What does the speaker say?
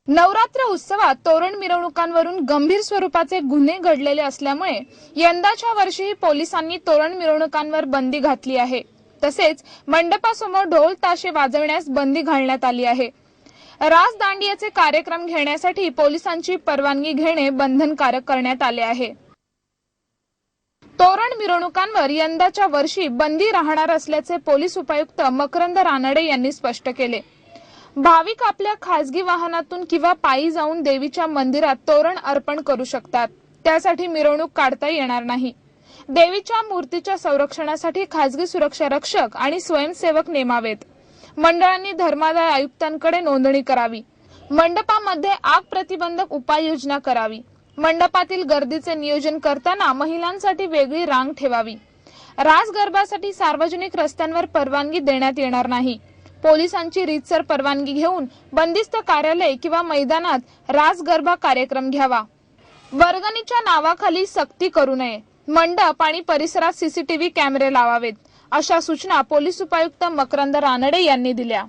नवरात्र उत्सवात तोरण मिरवणुकांवरून गंभीर स्वरूपाचे गुन्हे घडलेले असल्यामुळे यंदाच्या वर्षीही पोलिसांनी तोरण मिरवणुकांवर बंदी घातली आहे। तसेच मंडपासमोर ढोल ताशे वाजवण्यास बंदी घालण्यात आली आहे। रास दांडियाचे कार्यक्रम घेण्यासाठी पोलिसांची परवानगी घेणे बंधनकारक करण्यात आले आहे। तोरण मिरवणुकांवर यंदाच्या वर्षी बंदी राहणार असल्याचे पोलीस उपायुक्त मकरंद रानडे यांनी स्पष्ट केले। भाविक आपल्या खासगी वाहनातून किंवा पायी जाऊन देवीच्या मंदिरात तोरण अर्पण करू शकतात। त्यासाठी मिरवणूक काढता येणार नाही। देवीच्या मूर्तीच्या संरक्षणासाठी खासगी सुरक्षा रक्षक आणि स्वयंसेवक नेमावेत। मंडळांनी धर्मादाय आयुक्तांकडे नोंदणी करावी। मंडपामध्ये आग प्रतिबंधक उपाययोजना करावी। मंडपातील गर्दीचे नियोजन करताना महिलांसाठी वेगळी रांग ठेवावी। रास गरबासाठी सार्वजनिक रस्त्यांवर परवानगी देण्यात येणार नाही। पोलिसांची रीतसर परवानगी घेऊन बंदिस्त कार्यालय किंवा मैदानात रास गरबा कार्यक्रम घ्यावा। वर्गणीच्या नावाखाली सक्ती करू नये। मंडप आणि परिसरात सीसीटीव्ही कॅमेरे लावावेत, अशा सूचना पोलीस उपायुक्त मकरंद रानडे यांनी दिल्या।